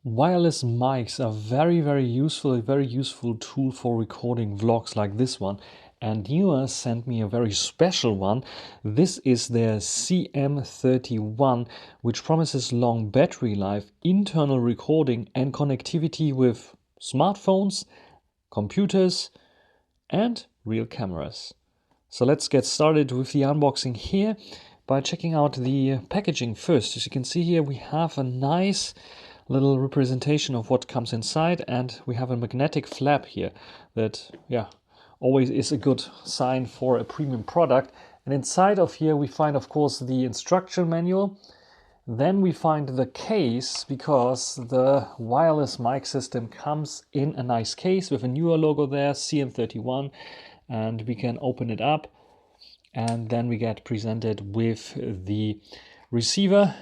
Wireless mics are very useful, a very useful tool for recording vlogs like this one. And Neewer sent me a very special one. This is their CM31, which promises long battery life, internal recording and connectivity with smartphones, computers and real cameras. So let's get started with the unboxing here by checking out the packaging first. As you can see here, we have a nice little representation of what comes inside, and we have a magnetic flap here that always is a good sign for a premium product. And inside of here we find, of course, the instruction manual. Then we find the case, because the wireless mic system comes in a nice case with a Neewer logo there, CM31, and we can open it up, and then we get presented with the receiver,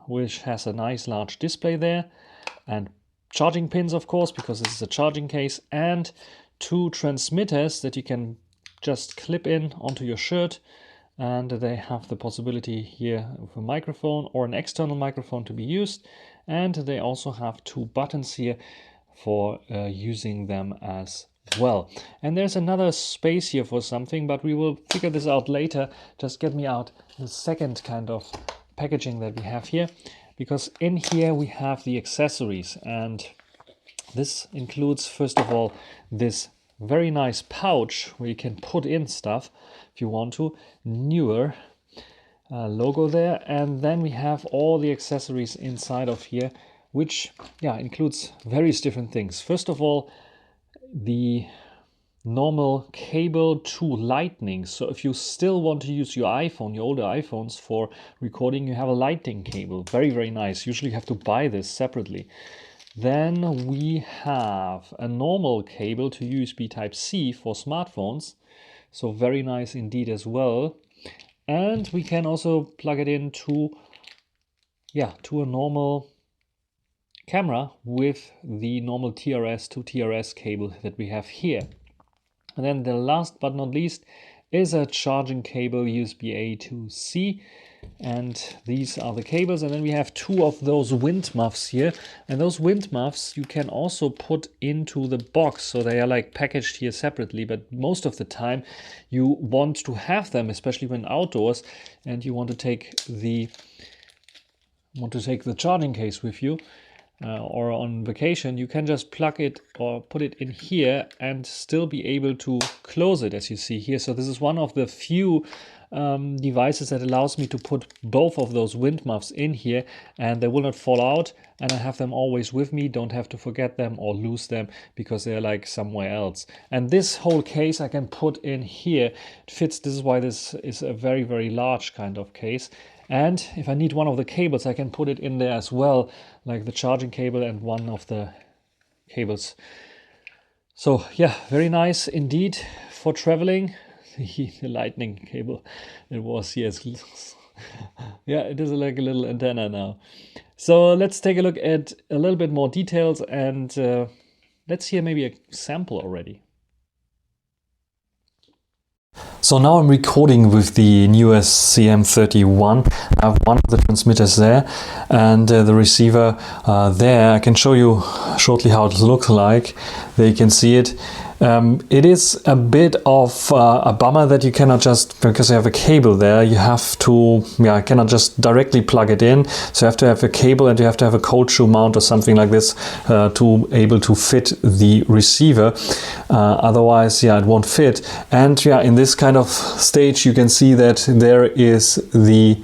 which has a nice large display there, and charging pins, of course, because this is a charging case, and two transmitters that you can just clip in onto your shirt, and they have the possibility here of a microphone or an external microphone to be used, and they also have two buttons here for using them as well. And there's another space here for something, but we will figure this out later. Just get me out the second kind of packaging that we have here, because in here we have the accessories, and this includes, first of all, this very nice pouch where you can put in stuff if you want to. Neewer logo there, and then we have all the accessories inside of here, which includes various different things. First of all, the normal cable to lightning. So if you still want to use your iPhone, your older iPhones, for recording, you have a lightning cable. Very nice. Usually you have to buy this separately. Then we have a normal cable to USB Type-C for smartphones. So very nice indeed as well. And we can also plug it into to a normal camera with the normal TRS to TRS cable that we have here. And then the last but not least is a charging cable, USB-A to C. And these are the cables. And then we have two of those wind muffs here. And those wind muffs you can also put into the box. So they are like packaged here separately. But most of the time you want to have them, especially when outdoors, and you want to take the charging case with you. Or on vacation, you can just plug it or put it in here and still be able to close it, as you see here. So this is one of the few devices that allows me to put both of those wind muffs in here, and they will not fall out, and I have them always with me, don't have to forget them or lose them because they're like somewhere else. And this whole case I can put in here. It fits. This is why this is a very large kind of case. And if I need one of the cables, I can put it in there as well, like the charging cable and one of the cables. So very nice indeed for traveling. The lightning cable, it was, yes. It is like a little antenna now. So let's take a look at a little bit more details, and let's hear maybe a sample already. So now I'm recording with the Neewer CM31. I have one of the transmitters there and the receiver there. I can show you shortly how it looks like. There you can see it. It is a bit of a bummer that you cannot just, because you have a cable there, you have to, cannot just directly plug it in. So you have to have a cable, and you have to have a cold shoe mount or something like this to able to fit the receiver. Otherwise, it won't fit. And in this kind of stage, you can see that there is the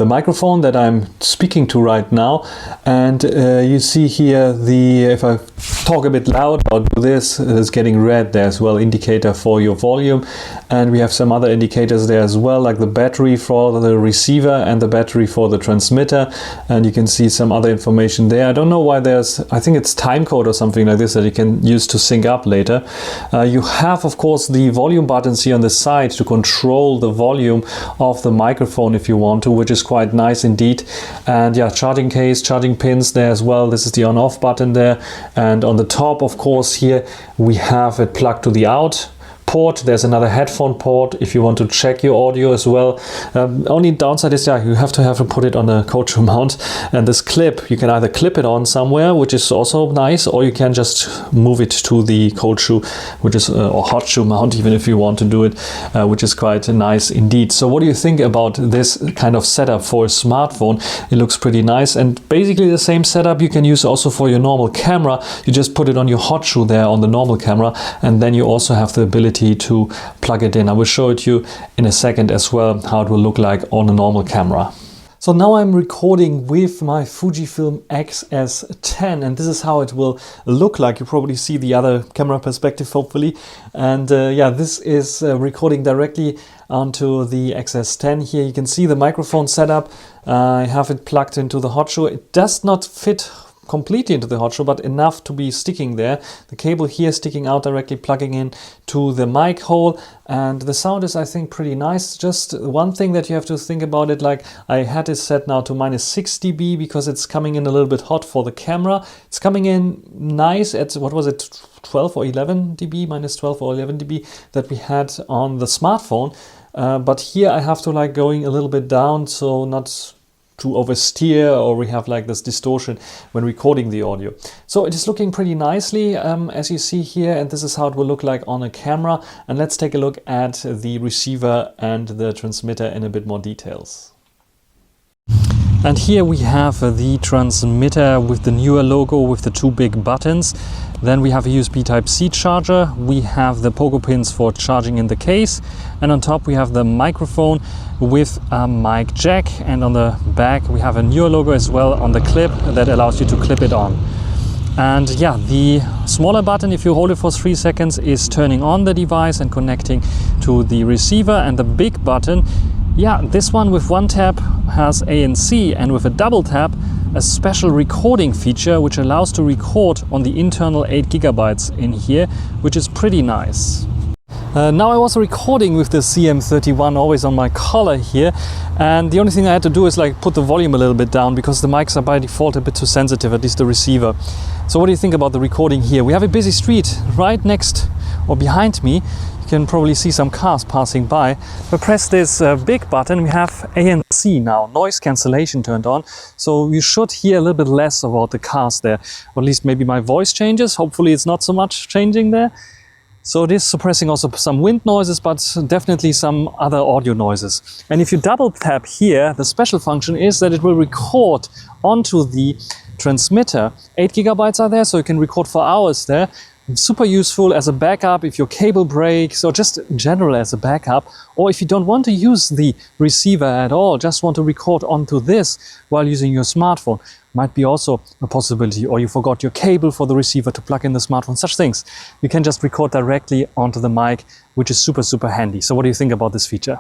microphone that I'm speaking to right now, and you see here if I talk a bit loud or do this, it's getting red there as well, indicator for your volume. And we have some other indicators there as well, like the battery for the receiver and the battery for the transmitter, and you can see some other information there. I don't know why I think it's time code or something like this that you can use to sync up later. You have, of course, the volume buttons here on the side to control the volume of the microphone if you want to, which is quite nice indeed. And charging case, charging pins there as well. This is the on-off button there, and on the top, of course, here we have it plugged to the out port. There's another headphone port if you want to check your audio as well. Only downside is, yeah, you have to put it on a cold shoe mount. And this clip, you can either clip it on somewhere, which is also nice, or you can just move it to the cold shoe, which is or hot shoe mount, even if you want to do it, which is quite nice indeed. So what do you think about this kind of setup for a smartphone? It looks pretty nice, and basically the same setup you can use also for your normal camera. You just put it on your hot shoe there on the normal camera, and then you also have the ability to plug it in. I will show it to you in a second as well, how it will look like on a normal camera. So now I'm recording with my Fujifilm X-S10, and this is how it will look like. You probably see the other camera perspective, hopefully. And yeah, this is recording directly onto the X-S10 here. You can see the microphone setup. I have it plugged into the hot shoe. It does not fit completely into the hot shoe, but enough to be sticking there. The cable here sticking out directly, plugging in to the mic hole, and the sound is, I think, pretty nice. Just one thing that you have to think about it, like I had it set now to -6 dB because it's coming in a little bit hot for the camera. It's coming in nice at, what was it, 12 or 11 dB, -12 or 11 dB that we had on the smartphone. But here I have to like going a little bit down, so not to oversteer, or we have like this distortion when recording the audio. So it is looking pretty nicely, as you see here, and this is how it will look like on a camera. And let's take a look at the receiver and the transmitter in a bit more details. And here we have the transmitter with the Neewer logo with the two big buttons. Then we have a USB Type-C charger. We have the pogo pins for charging in the case. And on top we have the microphone with a mic jack. And on the back we have a Neewer logo as well on the clip that allows you to clip it on. And yeah, the smaller button, if you hold it for 3 seconds, is turning on the device and connecting to the receiver. And the big button, yeah, this one with one tap has ANC, and with a double tap a special recording feature which allows to record on the internal 8 GB in here, which is pretty nice. Now I was recording with the CM31 always on my collar here, and the only thing I had to do is like put the volume a little bit down because the mics are by default a bit too sensitive, at least the receiver. So what do you think about the recording here? We have a busy street right next or behind me. You can probably see some cars passing by. If I press this big button, we have ANC now, noise cancellation turned on. So you should hear a little bit less about the cars there, or at least maybe my voice changes. Hopefully it's not so much changing there. So it is suppressing also some wind noises, but definitely some other audio noises. And if you double tap here, the special function is that it will record onto the transmitter. 8 GB are there, so you can record for hours there. Super useful as a backup if your cable breaks, or just in general as a backup. Or if you don't want to use the receiver at all, just want to record onto this while using your smartphone, might be also a possibility. Or you forgot your cable for the receiver to plug in the smartphone, such things. You can just record directly onto the mic, which is super, super handy. So what do you think about this feature?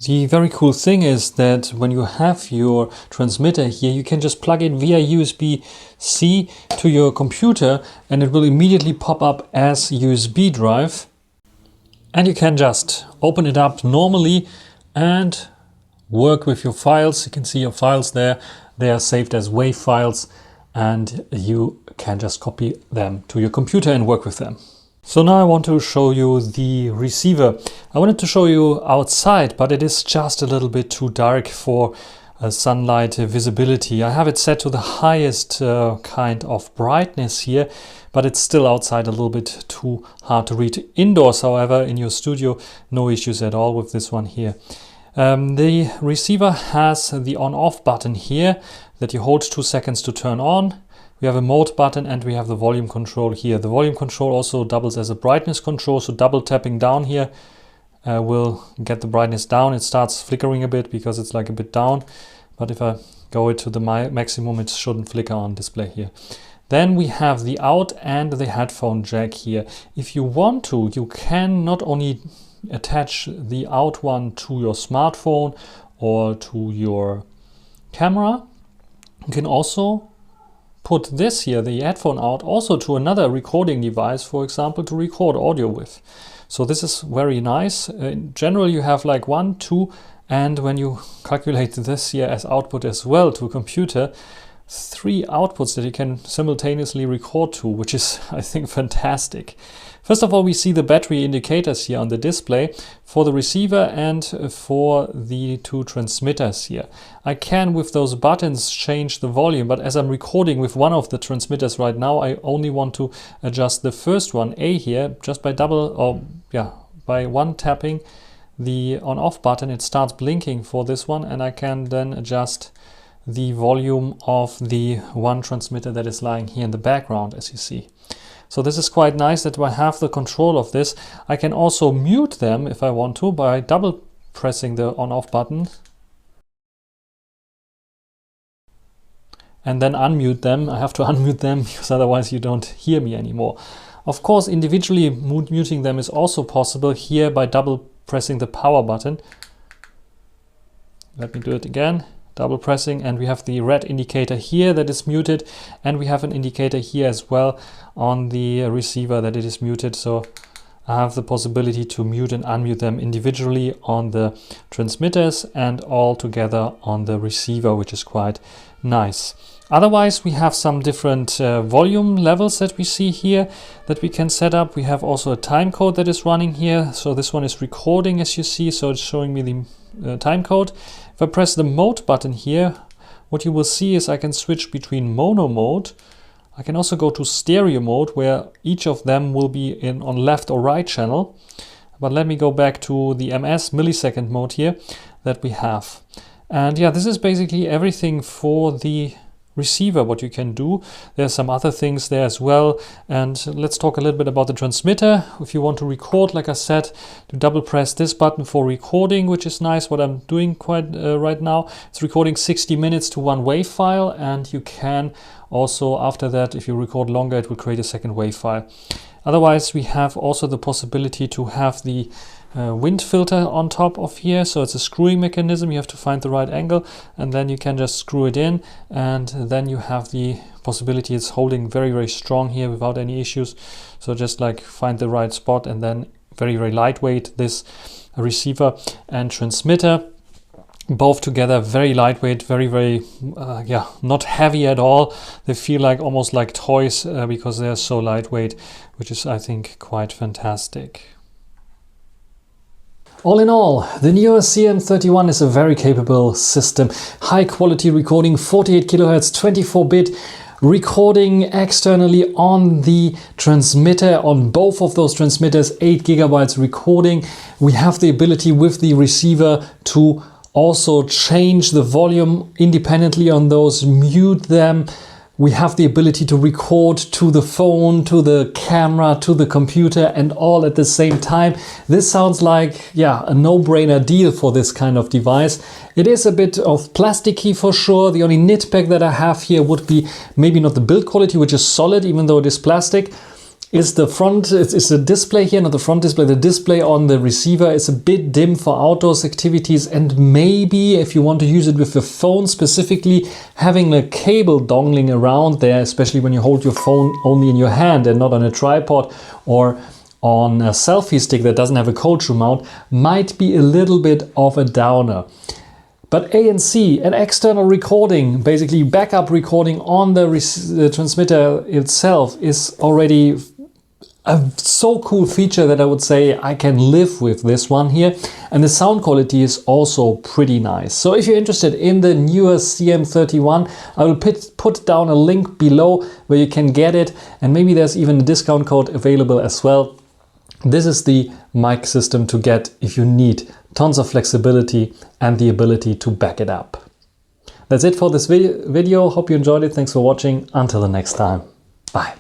The very cool thing is that when you have your transmitter here, you can just plug it via USB-C to your computer, and it will immediately pop up as USB drive. And you can just open it up normally and work with your files. You can see your files there. They are saved as WAV files, and you can just copy them to your computer and work with them. So now I want to show you the receiver. I wanted to show you outside, but it is just a little bit too dark for sunlight visibility. I have it set to the highest kind of brightness here, but it's still outside a little bit too hard to read. Indoors, however, in your studio, no issues at all with this one here. The receiver has the on-off button here that you hold 2 seconds to turn on. We have a mode button, and we have the volume control here. The volume control also doubles as a brightness control, so double tapping down here will get the brightness down. It starts flickering a bit because it's like a bit down, but if I go it to the maximum, it shouldn't flicker on display here. Then we have the out and the headphone jack here. If you want to, you can not only attach the out one to your smartphone or to your camera, you can also put this here, the headphone out, also to another recording device, for example, to record audio with. So this is very nice. In general, you have like 1, 2, and when you calculate this here as output as well to a computer, 3 outputs that you can simultaneously record to, which is, I think, fantastic. First of all, we see the battery indicators here on the display for the receiver and for the two transmitters here. I can, with those buttons, change the volume, but as I'm recording with one of the transmitters right now, I only want to adjust the first one, A here, just by by one tapping the on-off button. It starts blinking for this one, and I can then adjust the volume of the one transmitter that is lying here in the background, as you see. So this is quite nice that I have the control of this. I can also mute them if I want to by double pressing the on-off button and then unmute them. I have to unmute them because otherwise you don't hear me anymore. Of course, individually muting them is also possible here by double pressing the power button. Let me do it again. Double pressing, and we have the red indicator here that is muted, and we have an indicator here as well on the receiver that it is muted. So I have the possibility to mute and unmute them individually on the transmitters and all together on the receiver, which is quite nice. Otherwise, we have some different volume levels that we see here that we can set up. We have also a time code that is running here. So this one is recording, as you see, so it's showing me the time code. If I press the mode button here, what you will see is I can switch between mono mode. I can also go to stereo mode, where each of them will be on left or right channel. But let me go back to the MS millisecond mode here that we have. And yeah, this is basically everything for the receiver, what you can do. There's some other things there as well. And let's talk a little bit about the transmitter. If you want to record, like I said, to double press this button for recording, which is nice, what I'm doing quite right now. It's recording 60 minutes to one WAV file, and you can also, after that, if you record longer, it will create a second WAV file. Otherwise, we have also the possibility to have the wind filter on top of here. So it's a screwing mechanism. You have to find the right angle, and then you can just screw it in, and then you have the possibility. It's holding very, very strong here without any issues. So just like find the right spot, and then very, very lightweight, this receiver and transmitter. Both together, very lightweight, very, very, not heavy at all. They feel like almost like toys because they're so lightweight, which is, I think, quite fantastic. All in all, the Neewer CM31 is a very capable system. High quality recording, 48 kHz, 24-bit recording externally on the transmitter, on both of those transmitters, 8 GB recording. We have the ability with the receiver to also change the volume independently on those, mute them. We have the ability to record to the phone, to the camera, to the computer, and all at the same time. This sounds like, a no-brainer deal for this kind of device. It is a bit of plasticky for sure. The only nitpick that I have here would be maybe not the build quality, which is solid, even though it is plastic. Is the front, it's the display here, not the front display. The display on the receiver is a bit dim for outdoors activities, and maybe if you want to use it with the phone specifically, having a cable dangling around there, especially when you hold your phone only in your hand and not on a tripod or on a selfie stick that doesn't have a cold shoe mount, might be a little bit of a downer. But ANC, an external recording, basically backup recording on the transmitter itself, is already a so cool feature that I would say I can live with this one here. And the sound quality is also pretty nice. So if you're interested in the Neewer CM31, I will put down a link below where you can get it. And maybe there's even a discount code available as well. This is the mic system to get if you need tons of flexibility and the ability to back it up. That's it for this video. Hope you enjoyed it. Thanks for watching. Until the next time. Bye.